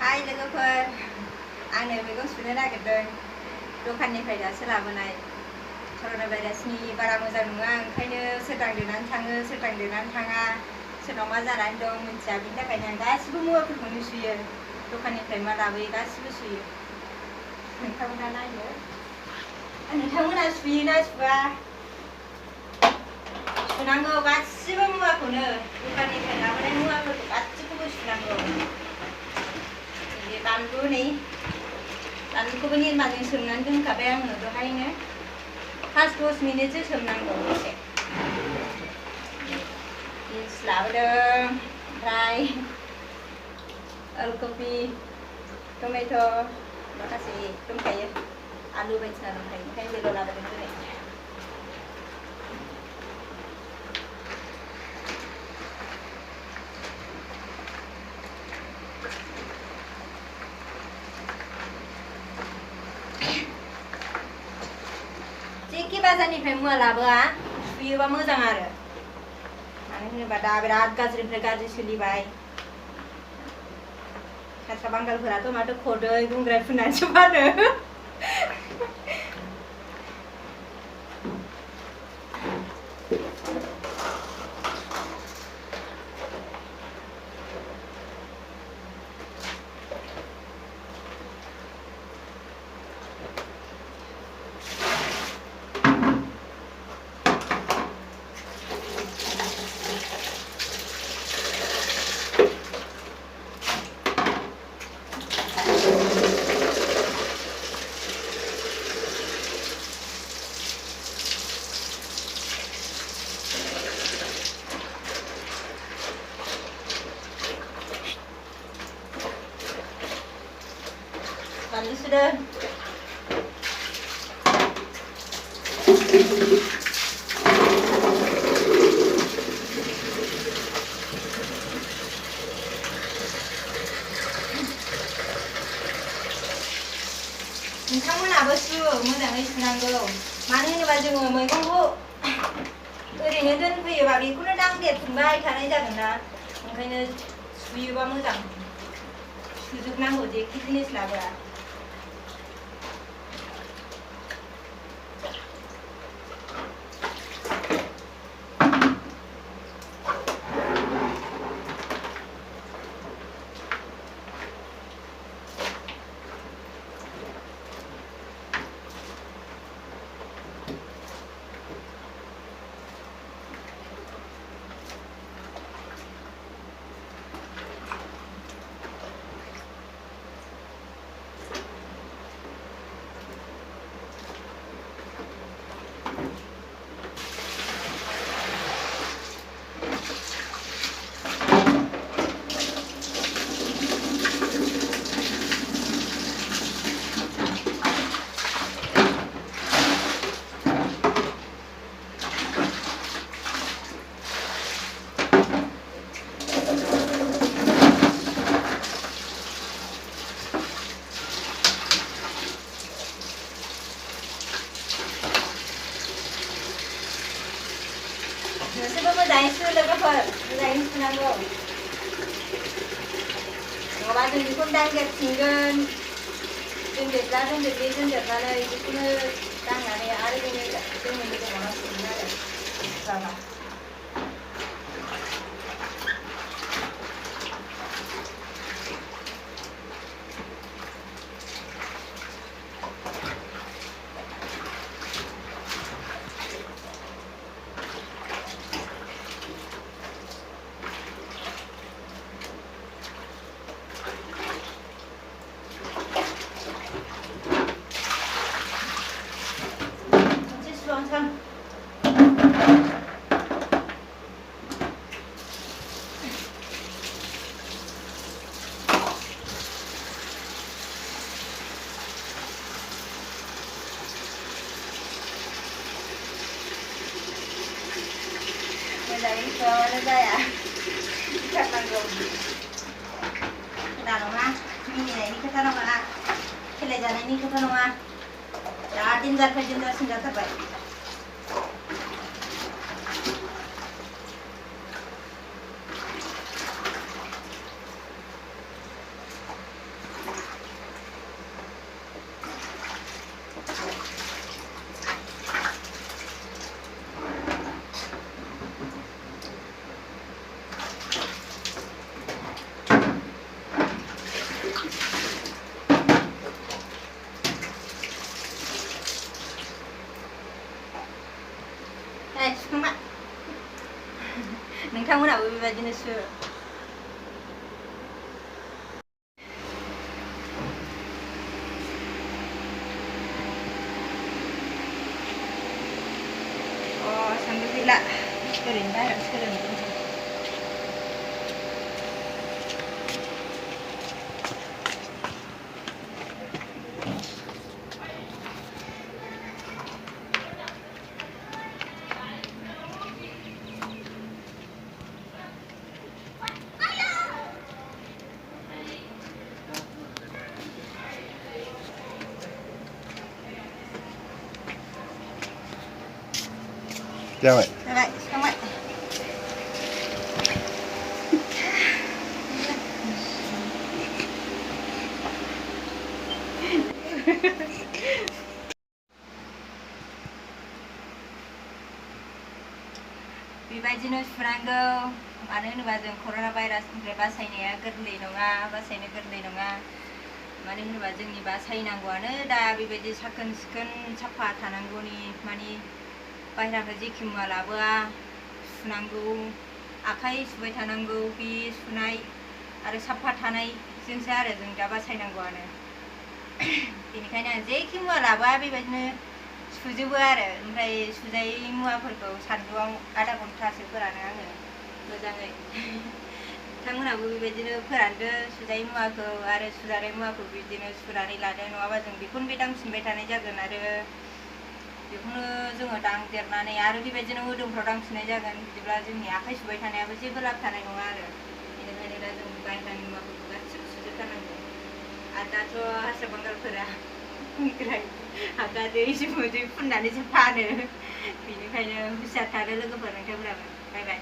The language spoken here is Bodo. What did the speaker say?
हाय लोगोफोर आंनो मैगं सुनो नागिरदों दखाननिफ्राय दासो लाबोनाय कर'ना भाइरासनि बारा मोजां नङा ओंखायनो सोरदां देनानै थाङो सोरदां देनानै थाङा सोरनाव मा जानानै दं मिथिया बिनि थाखायनो आं गासिबो मुवाफोरखौनो सुयो दखाननिफ्राय मा लाबोयो गासिबो सुयो नोंथांमोना नायनो नोंथांमोना सुयोना सुवा सुनांगौ गासिबो मुवाखौनो दखाननिफ्राय लाबोनाय मुवाफोरखौ गासिखौबो सुनांगौ बानलु नै बानलुखौबो निरमाजों सोमनानै दोनखाबाय आङो दहायनो 5-10 मिनिटसो सोमनांगौ एसे बिन्स लाबोदों ओमफ्राय अलकपि टमेट' माखासे दंखायो आलु बायदिसिना दंखायो ओंखायनो बेल' लाबोदों दिनै जेखि बाजारनिफ्राय मुवा लाबोआ सुयोबा मोजां आरो मानो होनोबा दा बिराद गाज्रिनिफ्राय गाज्रि सोलिबाय हारसा बांगालफोराथ' माथो खदै गुंग्राय फुननानैसो फानो बानलु सुदों नोंथांमोनाबो सु मोजाङै सुनांगौ मानो होनोबा जोङो मैगंखौ ओरैनो दोनफैयोबा बेखौनो दांदेरफिनबाय थानाय जागोन ना ओंखायनो सुयोबा मोजां सुजोबनांगौ जेखि जिनिस लाबोआ नोंसोरबो मोजाङै सु लोगोफोर मोजाङै सुनांगौ नङाबा जों बेखौनो दांदेरफिनगोन दोनदेरनानै बेखौनो दांनानै आरो जोंनि मोदोमाव नांसिगोन आरो जाबा मोजाङै सुवाबानो जाया सिखारनांगौ खोथा नङा मिनिनायनि खोथा नङा खेलायजानायनि खोथा नङा बिराद देन्जारनिफ्राय देन्जारसिन जाथारबाय नोंथांमोनाबो बेबायदिनो सु। सानदुं गैला ओरैनो बाहेरायाव सोलोंदों। जाबाय जाबाय सुखांबाय। बेबायदिनो सुनांगौ मानो होनोबा जों कर'ना भाइरासनिफ्राय बासायनाया गोरलै नङा बासायनो गोरलै नङा मानो होनोबा जोंनि बासायनांगौआनो दा बेबायदि साखोन सिखोन साफा थानांगौनि माने बाहेरानिफ्राय जेखि मुवा लाबोआ सुनांगौ आखाइ सुबाय थानांगौ बे सुनाय आरो साफा थानायजोंसो आरो जों दा बासायनांगौआनो बेनिखायनो आं जेखि मुवा लाबोआ बेबायदिनो सुजोबो आरो ओमफ्राय सुजायै मुवाफोरखौ सान्दुंआव आधा घन्टासो फोरानो आङो मोजाङै नोंथांमोनहाबो बेबायदिनो फोरानदो सुजायै मुवाखौ आरो सुजानाय मुवाखौ बिदिनो सुनानै लादो नङाबा जों बेखौनो बे दांफिनबाय थानाय जागोन आरो बेखौनो जोङो दांदेरनानै आरो बेबायदिनो मोदोमफ्राव दांफिननाय जागोन बिदिब्ला जोंनि आखाइ सुबाय थानायाबो जेबो लाब थानाय नङा आरो बेनिखायनो दा जों बाहेरानि मुवाफोरखौ गासिबो सुजोबथारनांगौ आरो दाथ' हारसा बांगालफोरा हागादै जुमुदै फुननानैसो फानो बेनिखायनो हुसियार थादो लोगोफोर नोंथांमोनाबो बाय बाय।